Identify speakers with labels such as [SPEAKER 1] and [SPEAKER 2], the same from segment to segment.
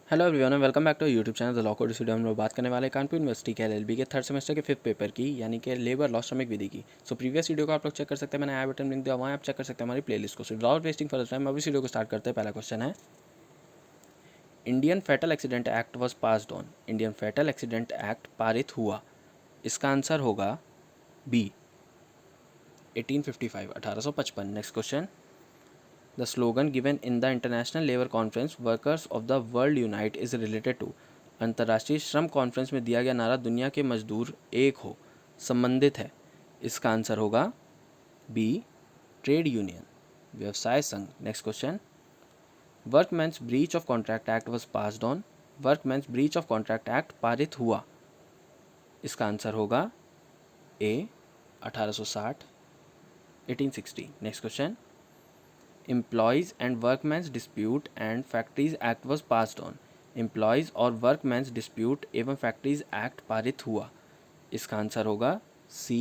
[SPEAKER 1] Hello everyone, welcome back to YouTube channel the law code. Studio हम लोग बात करने वाले कानपुर यूनिवर्सिटी के एलएलबी के थर्ड सेमेस्टर के फिफ्थ पेपर की, यानी कि लेबर लॉ श्रमिक विधि की। सो प्रीवियस वीडियो को आप लोग चेक कर सकते हैं, मैंने आई बटन लिंक दिया, वहाँ आप चेक कर सकते हैं हमारी प्लेलिस्ट को। So without wasting further time अभी वीडियो को स्टार्ट करते हैं। पहला क्वेश्चन है, Indian fatal accident act was passed on. Indian fatal accident act पारित हुआ। इसका आंसर होगा B 1855, 1855। Next question, the slogan given in the international labour conference workers of the world unite is related to. अंतर्राष्ट्रीय श्रम conference में दिया गया नारा दुनिया के मजदूर एक हो संबंधित है। इसका आंसर होगा बी ट्रेड यूनियन, व्यवसाय संघ। Next question, workmen's breach of contract act was passed on. Workmen's breach of contract act पारित हुआ। इसका आंसर होगा A 1860, 1860। Next question, employers and workmen's dispute and factories act was passed on. Employers और workmen's dispute एवं factories act पारित हुआ। इसका answer होगा C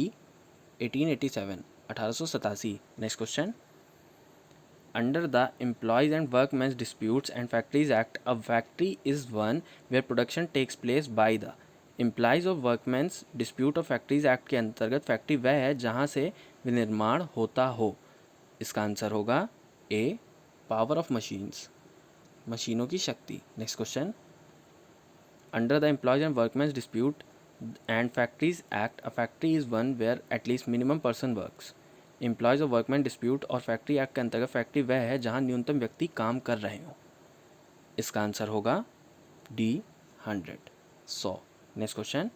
[SPEAKER 1] 1887, 1887। Next question, under the employers and workmen's disputes and factories act a factory is one where production takes place by the. Employees और workmen's dispute और factories act के अंतर्गत factory वह है जहाँ से विनिर्माण होता हो। इसका आंसर होगा ए पावर ऑफ मशीन्स, मशीनों की शक्ति। Next question, under the employers and workmen's dispute and factories act a factory is one where at least minimum person works. Employers और वर्कमैन डिस्प्यूट और फैक्ट्री एक्ट के अंतर्गत फैक्ट्री वह है जहां न्यूनतम व्यक्ति काम कर रहे हों। इसका आंसर होगा D 100, 100। Next question,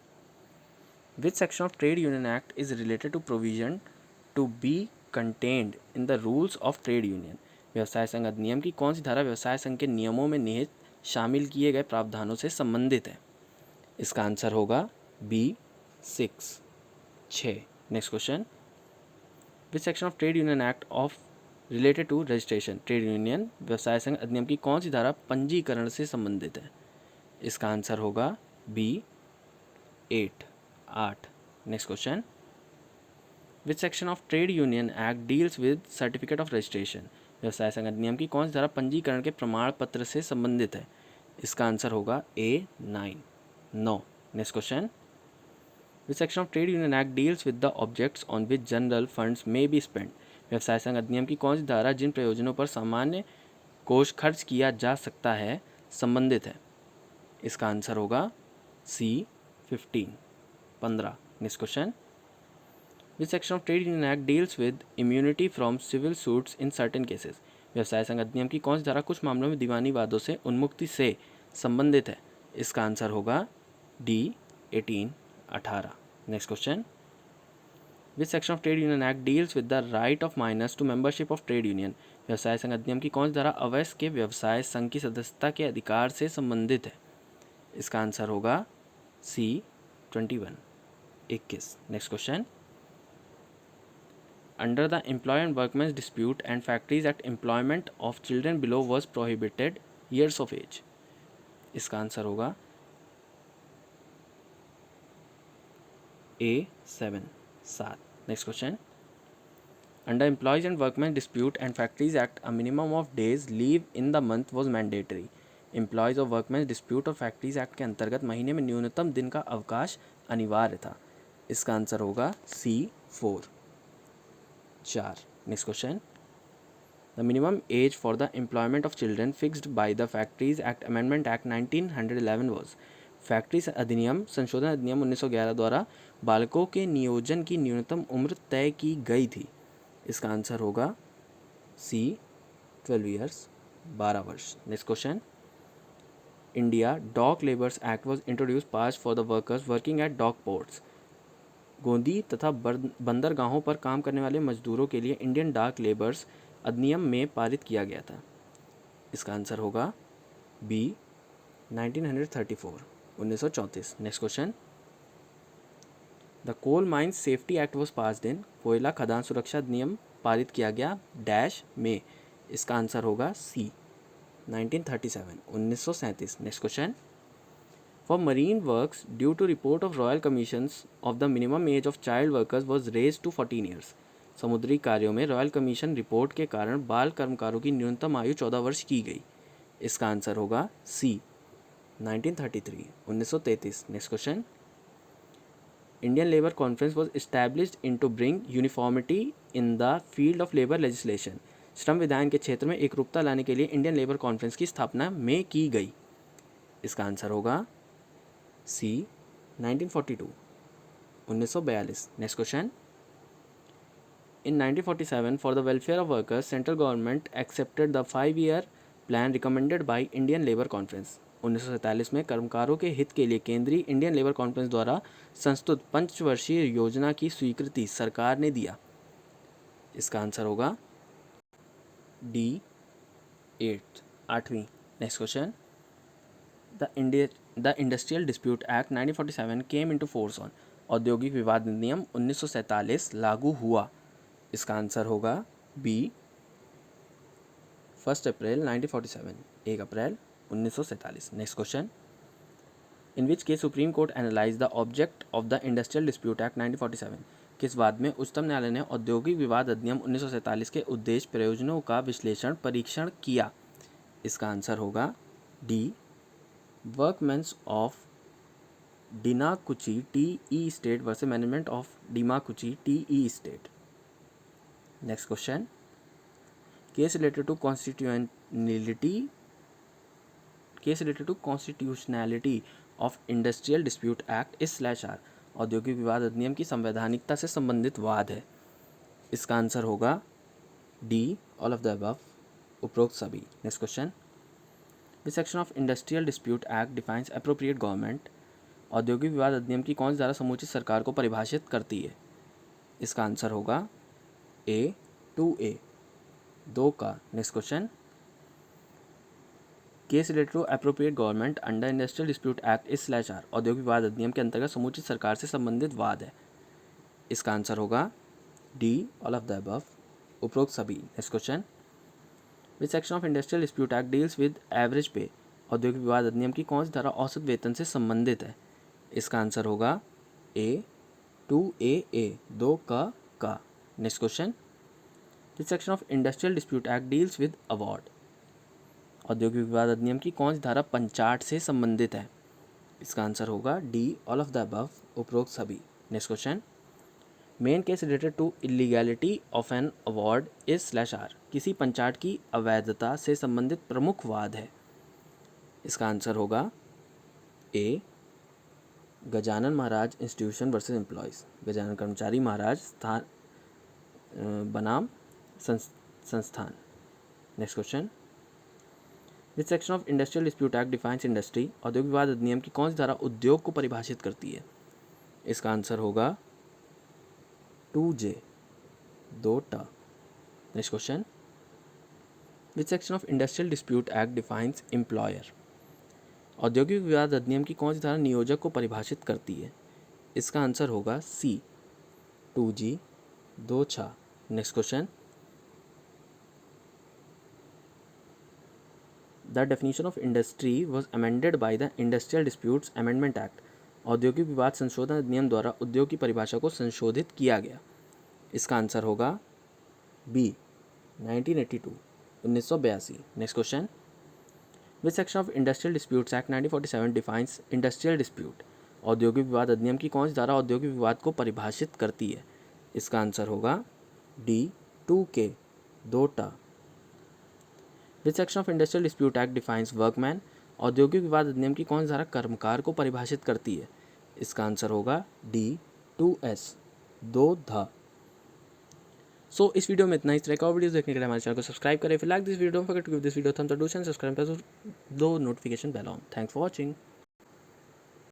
[SPEAKER 1] which section of trade union act is related to provision to be contained in the rules of trade union. व्यवसाय संघ अधिनियम की कौन सी धारा व्यवसाय संघ के नियमों में निहित शामिल किए गए प्रावधानों से संबंधित है। इसका आंसर होगा B 6, 6। Next question, which section of trade union act of related to registration. Trade union व्यवसाय संघ अधिनियम की कौन सी धारा पंजीकरण से संबंधित है। इसका आंसर होगा B 8, 8। Next question, which section of trade union act deals with certificate of registration. व्यवसाय संघ अधिनियम की कौन सी धारा पंजीकरण के प्रमाण पत्र से संबंधित है। इसका आंसर होगा ए 9, 9। Next question, which section of trade union act deals with the objects on which general funds may be spend. व्यवसाय संघ अधिनियम की कौन सी धारा जिन प्रयोजनों पर सामान्य कोष खर्च किया जा सकता है संबंधित है। इसका आंसर होगा C 15, 15। Next question, which section of trade union act deals with immunity from civil suits in certain cases. व्यवसाय संघ अधिनियम की कौन सी धारा कुछ मामलों में दीवानी वादों से उन्मुक्ति से संबंधित है। इसका आंसर होगा D 18, 18। Next question, which section of trade union act deals with the right of minors to membership of trade union. व्यवसाय संघ अधिनियम की कौन सी धारा अवयस्क के व्यवसाय संघ की सदस्यता के अधिकार से संबंधित है। इसका आंसर होगा C 21, 21। Next question, under the employer and workmen's dispute and factories act employment of children below was prohibited years of age. इसका आंसर होगा A 7, 7। Next question, under employers and workman dispute and factories act a minimum of days leave in the month was mandatory. Employers और workman dispute और factories act के अंतर्गत महीने में न्यूनतम दिन का अवकाश अनिवार्य था। इसका आंसर होगा सी 4, 4। Next question, the minimum as for the employment of children fixed by the factories act amendment act 1911 was. Factory अधिनियम संशोधन अधिनियम 1911 द्वारा बालकों के नियोजन की न्यूनतम उम्र तय की गई थी। इसका आंसर होगा सी 12 ईयर्स, 12 वर्ष। Next question, India dock labours act was introduce pass for the workers working at dock ports. गोंदी तथा बंदरगाहों पर काम करने वाले मजदूरों के लिए इंडियन डाक लेबर्स अधिनियम में पारित किया गया था। इसका आंसर होगा B 1934, 1934। Next question, the coal mines safety act was passed in. कोयला खदान सुरक्षा अधिनियम पारित किया गया डैश में। इसका आंसर होगा C 1937, 1937। Next question, for marine works due to report of royal commissions of the minimum age of child workers was raise to 14 years. समुद्री कार्यों में रॉयल कमीशन रिपोर्ट के कारण बाल कर्मकारों की न्यूनतम आयु 14 वर्ष की गई। इसका आंसर होगा सी 1933, 1933. Next question. Indian Labour Conference was established in to bring uniformity in the field of labor legislation. श्रम विधान के क्षेत्र में एकरूपता लाने के लिए इंडियन लेबर कॉन्फ्रेंस की स्थापना में की गई. इसका आंसर होगा सी 1942, 1942. Next question. In 1947, for the welfare of workers, central government accepted the 5-year plan recommended by Indian Labour Conference. 1947 में कर्मकारों के हित के लिए केंद्रीय इंडियन लेबर कॉन्फ्रेंस द्वारा संस्तुत पंचवर्षीय योजना की स्वीकृति सरकार ने दिया. इसका आंसर होगा डी 8वीं. Next question. The industrial dispute act 1947 came into force on. औद्योगिक विवाद अधिनियम 1947 लागू हुआ. इसका आंसर होगा B 1 April 1947, 1 April 1947. Next question. In which case supreme court analyse the object of the industrial dispute act 1947. किस वाद में उच्चतम न्यायालय ने औद्योगिक विवाद अधिनियम 1947 के उद्देश्य प्रयोजनों का विश्लेषण परीक्षण किया. इसका आंसर होगा D workmens of Dimakuchi tea estate versus management of Dimakuchi tea estate. Next question. Case related to constitutionality of Industrial Dispute Act is /R. औद्योगिक विवाद अधिनियम की संवैधानिकता से संबंधित वाद है. इसका आंसर होगा D all of the above, उपरोक्त सभी. Next question. Which section of industrial dispute act defines appropriate government. औद्योगिक विवाद अधिनियम की कौन सी धारा समुचित सरकार को परिभाषित करती है. इसका आंसर होगा ए 2A, 2 का. Next question. Case related to appropriate government under industrial dispute act is /R. औद्योगिक विवाद अधिनियम के अंतर्गत समुचित सरकार से संबंधित वाद है. इसका आंसर होगा D all of the above, उपरोक्त सभी. Next question. Which section of industrial dispute act deals with average पे. औद्योगिक विवाद अधिनियम की कौन सी धारा औसत वेतन से संबंधित है. इसका आंसर होगा ए 2AA, 2 का. Next question. This section of industrial dispute act deals with award. औद्योगिक विवाद अधिनियम की कौन सी धारा पंचाट से संबंधित है. इसका आंसर होगा D all of the above, उपरोक्त सभी. Next question. Main case related to illegality of an award is /R. किसी पंचाट की अवैधता से संबंधित प्रमुख वाद है. इसका आंसर होगा ए Gajanan Maharaj institution versus employees. Gajanan कर्मचारी महाराज स्थान बनाम संस्थान. Next question. Which section of industrial dispute act defines industry. औद्योगिक विवाद अधिनियम की कौन सी धारा उद्योग को परिभाषित करती है. इसका आंसर होगा 2J, 2 टा. Next question. Which section of industrial dispute act defines employer. औद्योगिक विवाद अधिनियम की कौन सी धारा नियोजक को परिभाषित करती है. इसका आंसर होगा सी 2G, 2 छा. Next question. The definition of industry was amended by the industrial disputes amendment act. औद्योगिक विवाद संशोधन अधिनियम द्वारा उद्योग की परिभाषा को संशोधित किया गया. इसका आंसर होगा B 1982, 1982. Next question. Which section of industrial disputes act 1947 defines industrial dispute. औद्योगिक विवाद अधिनियम की कौन सी धारा औद्योगिक विवाद को परिभाषित करती है. इसका आंसर होगा डी 2K, 2 टा. विच section of industrial dispute act defines workman. औद्योगिक विवाद अधिनियम की कौन सी धारा कर्मकार को परिभाषित करती है. इसका आंसर होगा डी 2S, 2 धा. सो इस वीडियो में इतना ही. इस तरह का और वीडियोस देखने के लिए हमारे चैनल को सब्सक्राइब करें. If you like this video, don't forget to give this video thumbs up, do and subscribe, दो notification bell on. Thanks for watching.